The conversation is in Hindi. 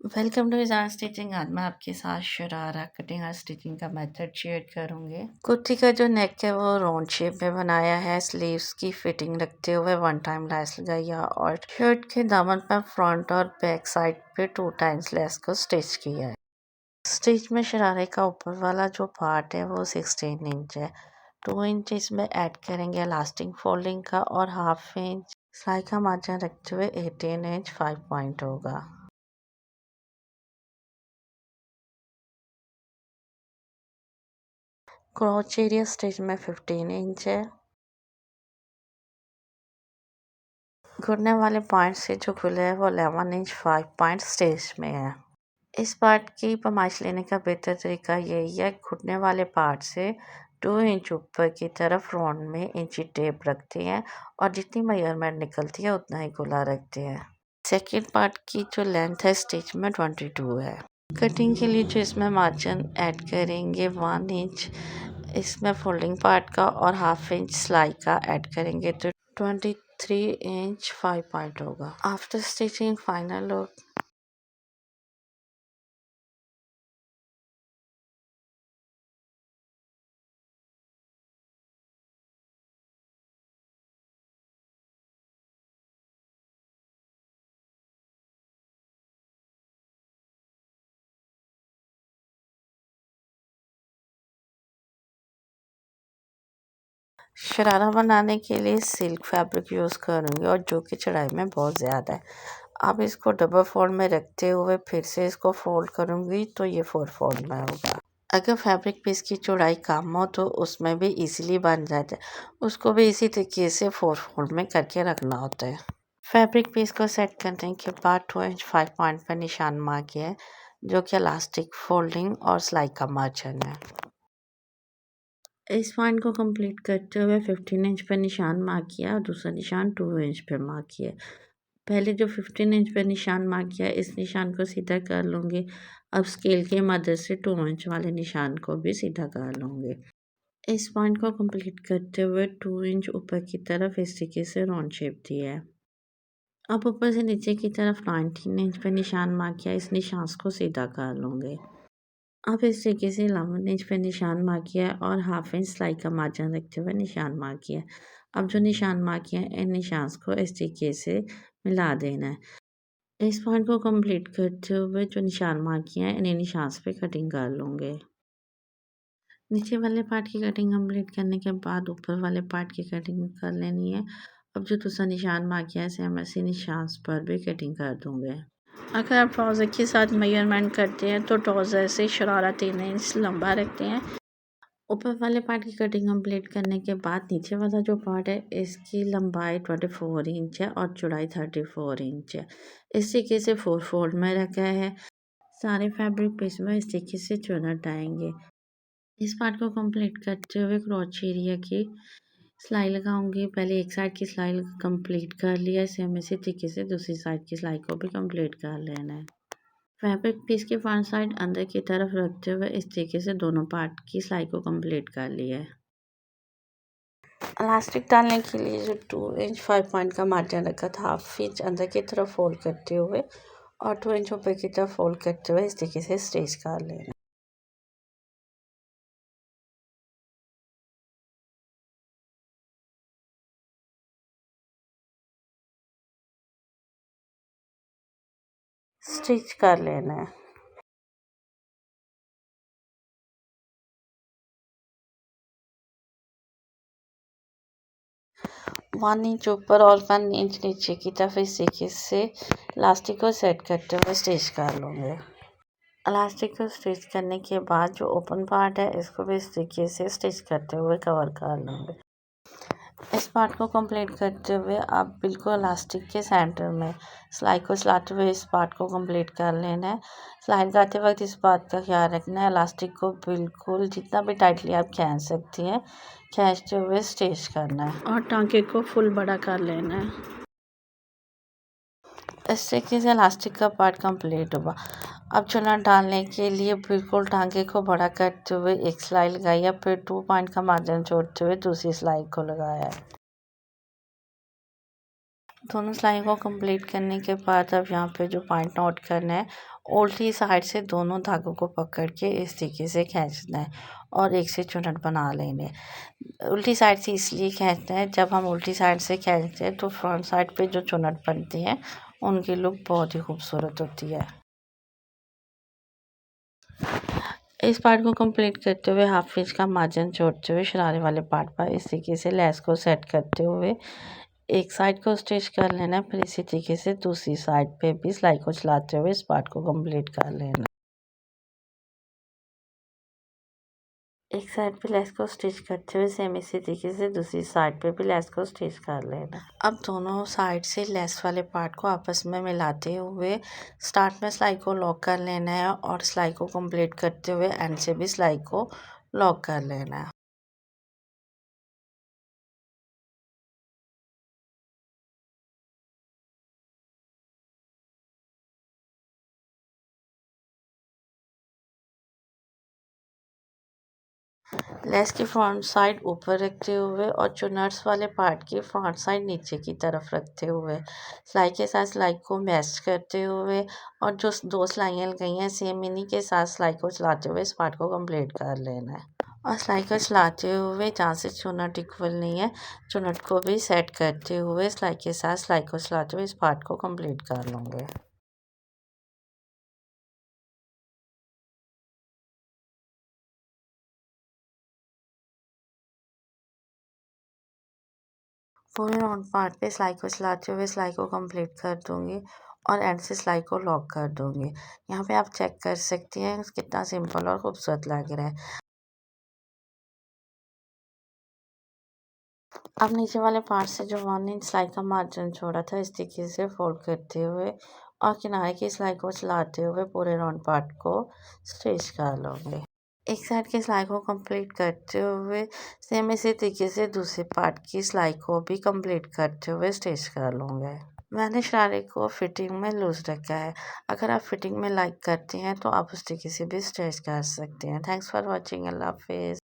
Welcome to इज़ार stitching. आज मैं आपके साथ शरारा कटिंग और स्टिचिंग का मेथड शेयर करूँगी। कुर्ती का जो नेक है वो राउंड शेप में बनाया है। स्लीव्स की फिटिंग रखते हुए वन टाइम लेस लगाई है और शर्ट के दामन पर फ्रंट और बैक साइड पे टू टाइम्स लेस को स्टिच किया है। स्टिच में शरारे का ऊपर वाला जो पार्ट है वो 16 इंच है। 2 इंच इसमें ऐड करेंगे इलास्टिक फोल्डिंग का और हाफ इंच सिलाई का मार्जिन रखते हुए 18 इंच 5 पॉइंट होगा। क्रॉच एरिया स्टिच में 15 इंच है। घुटने वाले पॉइंट से जो खुले है वो 11 इंच 5 पॉइंट स्टिच में है। इस पार्ट की पैमाइश लेने का बेहतर तरीका यही है, घुटने वाले पार्ट से 2 इंच ऊपर की तरफ राउंड में इंची टेप रखते हैं और जितनी मेजरमेंट निकलती है उतना ही खुला रखते हैं। सेकेंड पार्ट की जो लेंथ है स्टिच में 22 है। कटिंग के लिए जो इसमें मार्जिन ऐड करेंगे 1 इंच इसमें फोल्डिंग पार्ट का और हाफ इंच सिलाई का ऐड करेंगे तो 23 इंच 5 पॉइंट होगा। After stitching final look. Sharara बनाने के लिए सिल्क फैब्रिक यूज़ करूँगी और जो कि चढ़ाई में बहुत ज़्यादा है। अब इसको डबल फोल्ड में रखते हुए फिर से इसको फोल्ड करूँगी तो ये 4 फोल्ड में होगा। अगर फैब्रिक पीस की चौड़ाई कम हो तो उसमें भी इजीली बन जाता है, उसको भी इसी तरीके से 4 फोल्ड में करके रखना होता है। फैब्रिक पीस को सेट करने के बाद 2 इंच 5 पॉइंट पर निशान मार किया है, जो कि इलास्टिक फोल्डिंग और सिलाई का मार्जिन है। इस पॉइंट को कंप्लीट करते हुए 15 इंच पर निशान मार्क किया और दूसरा निशान 2 इंच पर मार्क किया। पहले जो 15 इंच पर निशान मार्क किया इस निशान को सीधा कर लूँगी। अब स्केल की मदद से 2 इंच वाले निशान को भी सीधा कर लूँगी। इस पॉइंट को कंप्लीट करते हुए 2 इंच ऊपर की तरफ इस तरीके से राउंड शेप दिया है। अब ऊपर से नीचे की तरफ 19 इंच पर निशान मार्क किया, इस निशान को सीधा कर लूँगी। अब इस तरीके से 11 इंच पे निशान मार्क किया है और हाफ इंच सिलाई का मार्जिन रखते हुए निशान मार्क किया है। अब जो निशान मार्क किया है इन निशान को इस तरीके से मिला देना है। इस पॉइंट को कंप्लीट करते हुए जो निशान मार्क किया है इन निशान पे कटिंग कर लूँगे। नीचे वाले पार्ट की कटिंग कंप्लीट करने के बाद ऊपर वाले पार्ट की कटिंग कर लेनी है। अब जो दूसरा निशान मार्क किया है सेम इसी निशान पर भी कटिंग कर दूँगे। अगर आप ट्राउज़र के साथ मेजरमेंट करते हैं तो ट्राउज़र से शरारा 3 इंच लंबा रखते हैं। ऊपर वाले पार्ट की कटिंग कंप्लीट करने के बाद नीचे वाला जो पार्ट है इसकी लंबाई 24 इंच है और चौड़ाई 34 इंच है। इस तरीके से 4 फोल्ड में रखा है। सारे फैब्रिक पीस में इस तरीके से चुनट आएंगे। इस पार्ट को कंप्लीट करते हुए क्रॉच एरिया की सिलाई लगाऊंगी। पहले एक साइड की सिलाई कंप्लीट कर लिया, सेम इसी तरीके से दूसरी साइड की सिलाई को भी कंप्लीट कर लेना है। फैब्रिक पीस की फ्रंट साइड अंदर की तरफ रखते हुए इस तरीके से दोनों पार्ट की सिलाई को कंप्लीट कर लिया है। इलास्टिक डालने के लिए जो 2 इंच 5 पॉइंट का मार्जिन रखा था हाफ इंच अंदर की तरफ फोल्ड करते हुए और 2 इंच ऊपर की तरफ फोल्ड करते हुए इस तरीके से स्टिच कर लेना। स्टिच कर लेना है। 1 इंच ऊपर और 1 इंच नीचे की तरफ इस तरीके से इलास्टिक को सेट करते हुए स्टिच कर लूँगे। इलास्टिक को स्टिच करने के बाद जो ओपन पार्ट है इसको भी इस तरीके से स्टिच करते हुए कवर कर लूँगे। इस पार्ट को कंप्लीट करते हुए आप बिल्कुल इलास्टिक के सेंटर में सिलाई को चलाते हुए इस पार्ट को कंप्लीट कर लेना है। सिलाई लगाते वक्त इस बात का ख्याल रखना है इलास्टिक को बिल्कुल जितना भी टाइटली आप खींच सकती हैं खींचते हुए स्टिच करना है और टांके को फुल बड़ा कर लेना है। इस तरीके से इलास्टिक का पार्ट कंप्लीट हुआ। अब चुना डालने के लिए बिल्कुल टांगे को बड़ा करते हुए एक सिलाई लगाई है, फिर 2 पॉइंट का मार्जिन छोड़ते हुए दूसरी सिलाई को लगाया है। दोनों सिलाई को कंप्लीट करने के बाद अब यहाँ पे जो पॉइंट नोट करना है, उल्टी साइड से दोनों धागों को पकड़ के इस तरीके से खींचना है और एक से चुनट बना लेने। उल्टी साइड से इसलिए खींचना है, जब हम उल्टी साइड से खींचते हैं तो फ्रंट साइड पे जो चुनट बनती है उनकी लुक बहुत ही खूबसूरत होती है। इस पार्ट को कंप्लीट करते हुए हाफ इंच का मार्जिन छोड़ते हुए शरारे वाले पार्ट पर इस तरीके से लेस को सेट करते हुए एक साइड को स्टिच कर लेना। फिर इसी तरीके से दूसरी साइड पे भी सिलाई को चलाते हुए इस पार्ट को कंप्लीट कर लेना। एक साइड पे लेस को स्टिच करते हुए सेम इसी तरीके से दूसरी साइड पे भी लेस को स्टिच कर लेना। अब दोनों साइड से लेस वाले पार्ट को आपस में मिलाते हुए स्टार्ट में सिलाई को लॉक कर लेना है और सिलाई को कंप्लीट करते हुए एंड से भी सिलाई को लॉक कर लेना है। लेस की फ्रंट साइड ऊपर रखते हुए और चुनट्स वाले पार्ट की फ्रंट साइड नीचे की तरफ रखते हुए सिलाई के साथ सिलाई को मैच करते हुए और जो दो सिलाइयाँ लगाई हैं सेम इन्हीं के साथ सिलाई को चलाते हुए इस पार्ट को कंप्लीट कर लेना है। और सिलाई को चलाते हुए जहाँ से चुनट इक्वल नहीं है चुनट को भी सेट करते हुए सिलाई के साथ सिलाई को चलाते हुए इस पार्ट को कंप्लीट कर लूँगे। पूरे राउंड पार्ट पे सिलाई को चलाते हुए सिलाई को कंप्लीट कर दूंगी और एंड से सिलाई को लॉक कर दूंगी। यहाँ पे आप चेक कर सकती हैं कितना सिंपल और खूबसूरत लग रहा है। अब नीचे वाले पार्ट से जो 1 इंच सिलाई का मार्जिन छोड़ा था इस तरीके से फोल्ड करते हुए और किनारे की सिलाई को चलाते हुए पूरे राउंड पार्ट को स्टिच कर लूँगी। एक साइड की सिलाई को कंप्लीट करते हुए सेम इसी तरीके से दूसरे पार्ट की सिलाई को भी कंप्लीट करते हुए स्टिच कर लूँगी। मैंने शरारे को फिटिंग में लूज़ रखा है। अगर आप फिटिंग में लाइक करते हैं तो आप उस तरीके से भी स्टिच कर सकते हैं। Thanks for watching. अल्लाह हाफिज़।